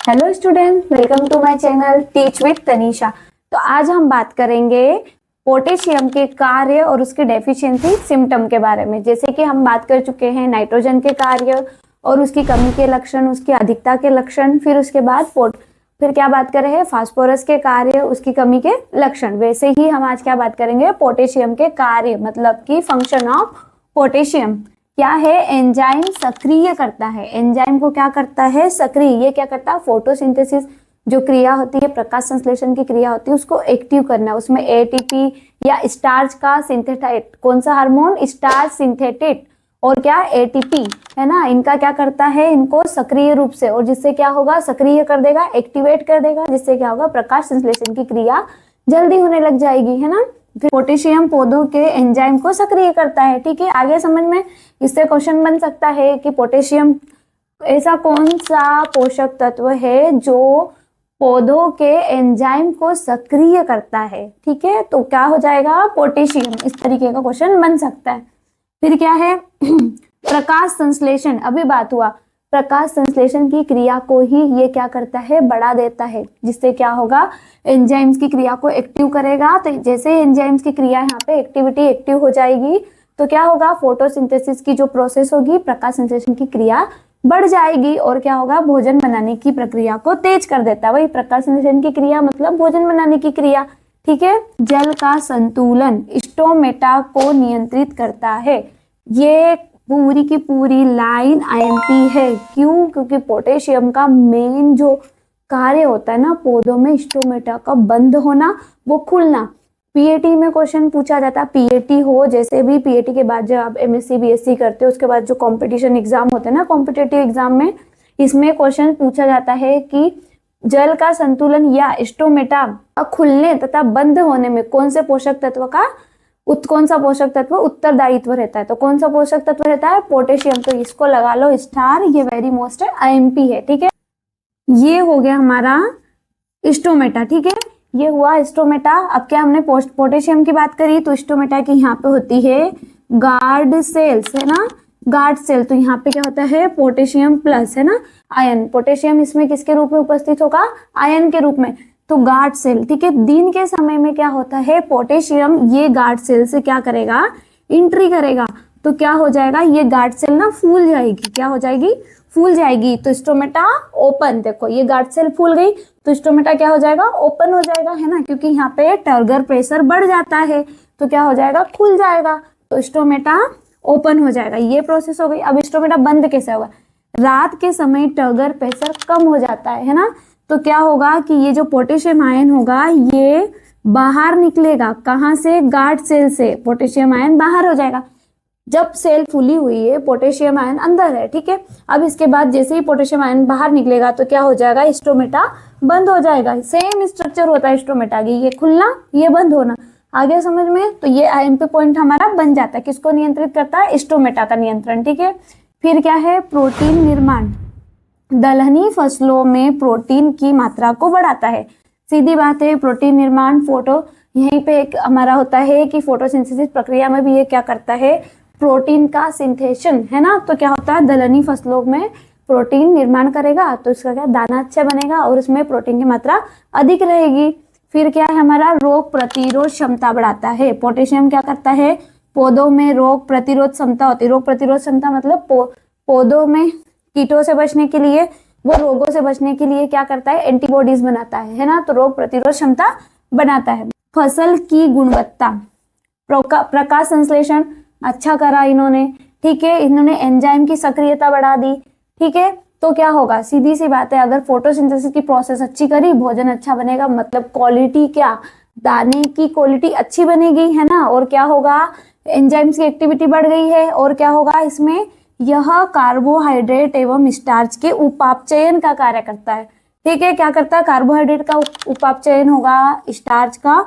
Hello student, welcome to my channel teach with Tanisha. तो आज हम बात करेंगे पोटेशियम के कार्य और उसके डेफिशिएंसी सिम्टम के बारे में। जैसे कि हम बात कर चुके हैं नाइट्रोजन के कार्य और उसकी कमी के लक्षण, उसकी अधिकता के लक्षण, फिर उसके बाद फिर क्या बात कर रहे हैं फास्फोरस के कार्य, उसकी कमी के लक्षण। वैसे ही हम आज क्या बात करेंगे पोटेशियम के कार्य, मतलब कि फंक्शन ऑफ पोटेशियम क्या है। एंजाइम सक्रिय करता है। एंजाइम को क्या करता है? सक्रिय। ये क्या करता है? फोटोसिंथेसिस जो क्रिया होती है, प्रकाश संश्लेषण की क्रिया होती है, उसको एक्टिव करना है। उसमें एटीपी या स्टार्च का सिंथेटाइट, कौन सा हार्मोन? स्टार्च सिंथेटेट और क्या एटीपी है ना, इनका क्या करता है? इनको सक्रिय रूप से, और जिससे क्या होगा? सक्रिय कर देगा, एक्टिवेट कर देगा, जिससे क्या होगा? प्रकाश संश्लेषण की क्रिया जल्दी होने लग जाएगी, है ना। पोटेशियम पौधों के एंजाइम को सक्रिय करता है। ठीक है, आगे समझ में इससे क्वेश्चन बन सकता है कि पोटेशियम ऐसा कौन सा पोषक तत्व है जो पौधों के एंजाइम को सक्रिय करता है। ठीक है, तो क्या हो जाएगा? पोटेशियम। इस तरीके का क्वेश्चन बन सकता है। फिर क्या है? प्रकाश संश्लेषण। अभी बात हुआ, प्रकाश संश्लेषण की क्रिया को ही ये क्या करता है? बढ़ा देता है, जिससे क्या होगा? एंजाइम्स की क्रिया को एक्टिव करेगा। तो जैसे एंजाइम्स की क्रिया यहाँ पे एक्टिविटी एक्टिव हो जाएगी तो क्या होगा? फोटोसिंथेसिस की जो प्रोसेस होगी, प्रकाश संश्लेषण की क्रिया बढ़ जाएगी और क्या होगा? भोजन बनाने की प्रक्रिया को तेज कर देता है। वही प्रकाश संश्लेषण की क्रिया मतलब भोजन बनाने की क्रिया। ठीक है, जल का संतुलन स्टोमेटा को नियंत्रित करता है। ये पूरी की पूरी लाइन आईएमपी है। क्यों? क्योंकि पोटेशियम का मेन जो कार्य होता है ना पौधों में, स्टोमेटा का बंद होना, वो खुलना। पीएटी में क्वेश्चन पूछा जाता है, पीएटी हो जैसे भी, पीएटी के बाद जब आप एमएससी बीएससी करते हो उसके बाद जो कंपटीशन एग्जाम होते हैं ना, कॉम्पिटिटिव एग्जाम में, इसमें क्वेश्चन पूछा जाता है कि जल का संतुलन या स्टोमेटा का खुलने तथा बंद होने में कौन से पोषक तत्व का कौन सा पोषक तत्व उत्तरदायित्व रहता है। तो कौन सा पोषक तत्व रहता है? पोटेशियम। तो इसको लगा लो स्टार, ये वेरी मोस्ट आईएमपी है। ठीक है, ये हो गया हमारा स्टोमेटा। ठीक है, ये हुआ स्टोमेटा। अब क्या हमने पोटेशियम की बात करी तो स्टोमेटा की यहाँ पे होती है गार्ड सेल्स, है ना, गार्ड सेल। तो यहाँ पे क्या होता है? पोटेशियम प्लस, है ना, आयन। पोटेशियम इसमें किसके रूप में उपस्थित होगा? आयन के रूप में। तो गार्ड सेल। ठीक है, दिन के समय में क्या होता है? पोटेशियम ये गार्ड सेल से क्या करेगा? एंट्री करेगा। तो क्या हो जाएगा? ये गार्ड सेल ना फूल जाएगी। क्या हो जाएगी? फूल जाएगी। तो स्टोमेटा ओपन। देखो ये गार्ड सेल फूल गई तो स्टोमेटा क्या हो जाएगा? ओपन हो जाएगा, है ना, क्योंकि यहाँ पे टर्गर प्रेशर बढ़ जाता है तो क्या हो जाएगा? खुल जाएगा। तो स्टोमेटा ओपन हो जाएगा। ये प्रोसेस हो गई। अब स्टोमेटा बंद कैसे होगा? रात के समय टर्गर प्रेशर कम हो जाता है ना, तो क्या होगा कि ये जो पोटेशियम आयन होगा ये बाहर निकलेगा। कहाँ से? गार्ड सेल से पोटेशियम आयन बाहर हो जाएगा। जब सेल फुली हुई है, पोटेशियम आयन अंदर है। ठीक है, अब इसके बाद जैसे ही पोटेशियम आयन बाहर निकलेगा तो क्या हो जाएगा? स्टोमेटा बंद हो जाएगा। सेम स्ट्रक्चर होता है स्टोमेटा की, ये खुलना, ये बंद होना। आगे समझ में? तो ये आईएमपी पॉइंट हमारा बन जाता है। किसको नियंत्रित करता है? स्टोमेटा का नियंत्रण। ठीक है, फिर क्या है? प्रोटीन निर्माण। दलहनी फसलों में प्रोटीन की मात्रा को बढ़ाता है। सीधी बात है, प्रोटीन निर्माण यहीं पे एक हमारा होता है कि फोटोसिंथेसिस प्रक्रिया में भी ये क्या करता है? प्रोटीन का सिंथेशन, है ना। तो क्या होता है? दलहनी फसलों में प्रोटीन निर्माण करेगा तो इसका क्या? दाना अच्छा बनेगा और उसमें प्रोटीन की मात्रा अधिक रहेगी। फिर क्या है? हमारा रोग प्रतिरोध क्षमता बढ़ाता है। पोटेशियम क्या करता है? पौधों में रोग प्रतिरोध क्षमता होती है। रोग प्रतिरोध क्षमता मतलब पौधों में कीटों से बचने के लिए, वो रोगों से बचने के लिए क्या करता है? एंटीबॉडीज बनाता है ना, तो रोग प्रतिरोध क्षमता बनाता है। फसल की गुणवत्ता, प्रकाश संश्लेषण अच्छा करा इन्होंने। ठीक है, इन्होंने एंजाइम की सक्रियता बढ़ा दी। ठीक है, तो क्या होगा? सीधी सी बात है, अगर फोटोसिंथेसिस की प्रोसेस अच्छी करी, भोजन अच्छा बनेगा। मतलब क्वालिटी क्या? दाने की क्वालिटी अच्छी बनेगी, है ना। और क्या होगा? एंजाइम्स की एक्टिविटी बढ़ गई है और क्या होगा इसमें? यह कार्बोहाइड्रेट एवं स्टार्च के उपापचयन का कार्य करता है। ठीक है, क्या करता है? कार्बोहाइड्रेट का उपापचयन होगा, स्टार्च का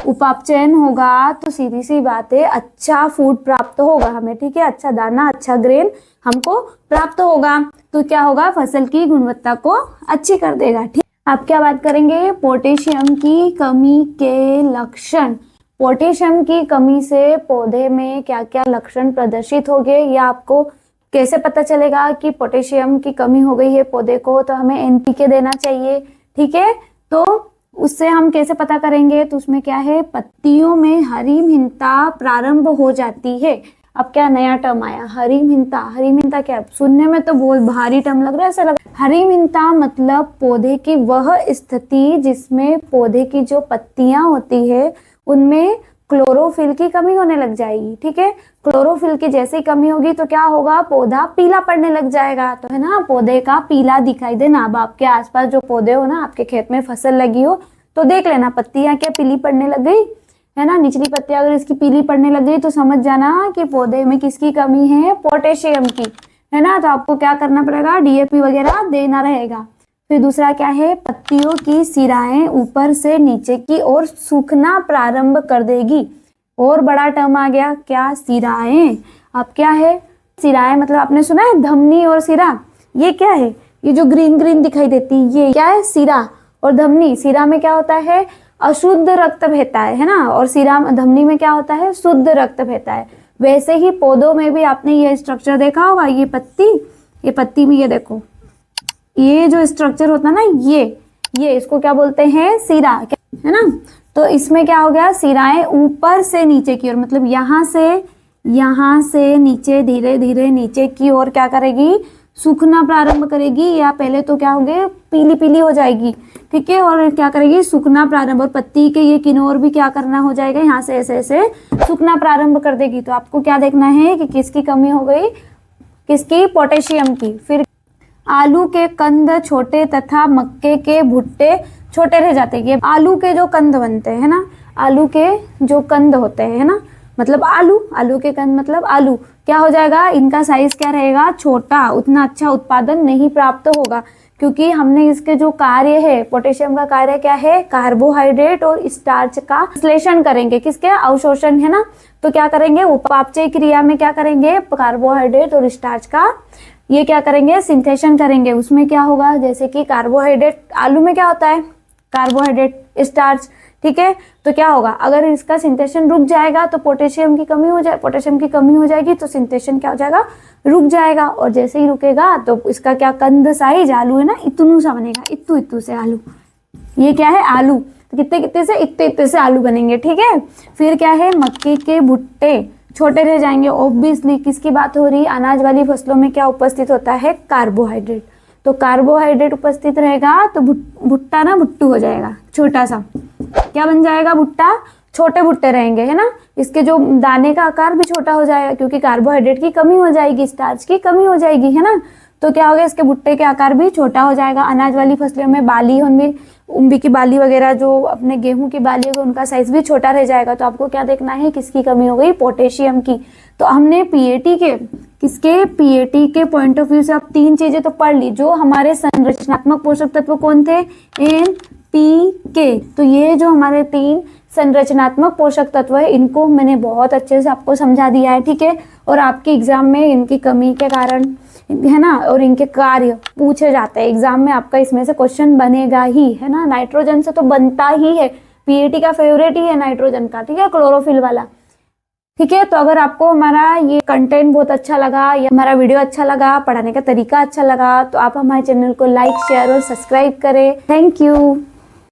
उपापचयन होगा, तो सीधी सी बात है अच्छा फूड प्राप्त होगा हमें। ठीक है, अच्छा दाना, अच्छा ग्रेन हमको प्राप्त होगा। तो क्या होगा? फसल की गुणवत्ता को अच्छी कर देगा। ठीक, अब क्या बात करेंगे? पोटेशियम की कमी के लक्षण। पोटेशियम की कमी से पौधे में क्या क्या लक्षण प्रदर्शित हो गए, या आपको कैसे पता चलेगा कि पोटेशियम की कमी हो गई है पौधे को, तो हमें एनपीके देना चाहिए। ठीक है, तो उससे हम कैसे पता करेंगे, तो उसमें क्या है, पत्तियों में हरिमहीनता प्रारंभ हो जाती है। अब क्या नया टर्म आया, हरिमहीनता। हरिमहीनता क्या है, सुनने में तो बहुत भारी टर्म लग रहा है, ऐसा लग रहा है। हरिमहीनता मतलब पौधे की वह स्थिति जिसमें पौधे की जो पत्तियां होती है उनमें क्लोरोफिल की कमी होने लग जाएगी। ठीक है, क्लोरोफिल की जैसे ही कमी होगी तो क्या होगा, पौधा पीला पड़ने लग जाएगा। तो है ना, पौधे का पीला दिखाई देना। अब आपके आसपास जो पौधे हो ना, आपके खेत में फसल लगी हो तो देख लेना पत्तियां क्या पीली पड़ने लग गई, है ना। निचली पत्तियां अगर इसकी पीली पड़ने लग गई तो समझ जाना कि पौधे में किसकी कमी है, पोटेशियम की, है ना। तो आपको क्या करना पड़ेगा, डीएपी वगैरह देना रहेगा। फिर दूसरा क्या है, पत्तियों की सिराएं ऊपर से नीचे की ओर सूखना प्रारंभ कर देगी। और बड़ा टर्म आ गया, क्या, सिराएं। अब क्या है सिराएं, मतलब आपने सुना है धमनी और सिरा, ये क्या है, ये जो ग्रीन ग्रीन दिखाई देती है ये क्या है, सिरा और धमनी। सिरा में क्या होता है, अशुद्ध रक्त बहता है ना, और सिरा धमनी में क्या होता है, शुद्ध रक्त बहता है। वैसे ही पौधों में भी आपने ये स्ट्रक्चर देखा होगा, ये पत्ती में ये देखो, ये जो स्ट्रक्चर होता है ना, ये इसको क्या बोलते हैं, सिरा, है ना। तो इसमें क्या हो गया, सिराएं ऊपर से नीचे की ओर, मतलब यहाँ से नीचे धीरे धीरे नीचे की ओर क्या करेगी, सूखना प्रारंभ करेगी, या पहले तो क्या हो गए, पीली पीली हो जाएगी। ठीक है, और क्या करेगी, सूखना प्रारंभ, और पत्ती के ये किनारों भी क्या करना हो जाएगा, यहाँ से ऐसे ऐसे सूखना प्रारंभ कर देगी। तो आपको क्या देखना है कि किसकी कमी हो गई, किसकी, पोटेशियम की। फिर आलू के कंद छोटे तथा मक्के के भुट्टे छोटे रह जाते हैं। ये आलू के जो कंद बनते हैं ना, आलू के जो कंद होते हैं ना, मतलब आलू के कंद मतलब आलू, क्या हो जाएगा, इनका साइज क्या रहेगा, छोटा। उतना अच्छा उत्पादन नहीं प्राप्त होगा, क्योंकि हमने इसके जो कार्य है, पोटेशियम का कार्य क्या है, कार्बोहाइड्रेट और स्टार्च का संश्लेषण करेंगे, किसके, अवशोषण, है ना। तो क्या करेंगे, उपापचय क्रिया में क्या करेंगे, कार्बोहाइड्रेट और स्टार्च का ये क्या करेंगे, सिंथेशन करेंगे। उसमें क्या होगा, जैसे कि कार्बोहाइड्रेट, आलू में क्या होता है, कार्बोहाइड्रेट, स्टार्च। ठीक है, तो क्या होगा, अगर इसका सिंथेशन रुक जाएगा तो पोटेशियम की कमी हो जाएगी, तो सिंथेशन क्या हो जाएगा, रुक जाएगा। और जैसे ही रुकेगा तो इसका क्या, कंद साइज, आलू है ना, इतनू सा बनेगा, इत्तू से आलू। ये क्या है, आलू। तो कितने से, इतने से आलू बनेंगे। ठीक है, फिर क्या है, मक्के के भुट्टे छोटे रह जाएंगे। ऑब्वियसली किसकी बात हो रही है, अनाज वाली फसलों में क्या उपस्थित होता है, कार्बोहाइड्रेट। तो कार्बोहाइड्रेट उपस्थित रहेगा तो भुट्टा ना भुट्टू हो जाएगा, छोटा सा, क्या बन जाएगा, भुट्टा, छोटे भुट्टे रहेंगे, है ना। इसके जो दाने का आकार भी छोटा हो जाएगा, क्योंकि कार्बोहाइड्रेट की कमी हो जाएगी, स्टार्च की कमी हो जाएगी, है ना। तो क्या होगा, इसके भुट्टे के आकार भी छोटा हो जाएगा। अनाज वाली फसलों में बाली होंगी, उम्बी की बाली वगैरह, जो अपने गेहूं की बाली होगी, उनका साइज भी छोटा रह जाएगा। तो आपको क्या देखना है, किसकी कमी हो गई, पोटेशियम की। तो हमने पीएटी के पॉइंट ऑफ व्यू से अब 3 चीजें तो पढ़ ली। जो हमारे संरचनात्मक पोषक तत्व कौन थे, एनपीके। तो ये जो हमारे 3 संरचनात्मक पोषक तत्व है, इनको मैंने बहुत अच्छे से आपको समझा दिया है। ठीक है, और आपके एग्जाम में इनकी कमी के कारण, है ना, और इनके कार्य पूछे जाते हैं एग्जाम में, आपका इसमें से क्वेश्चन बनेगा ही, है ना। नाइट्रोजन से तो बनता ही है, पीएटी का फेवरेट ही है नाइट्रोजन का। ठीक है, क्लोरोफिल वाला। ठीक है, तो अगर आपको हमारा ये कंटेंट बहुत अच्छा लगा या हमारा वीडियो अच्छा लगा, पढ़ाने का तरीका अच्छा लगा, तो आप हमारे चैनल को लाइक, शेयर और सब्सक्राइब करें। Thank you.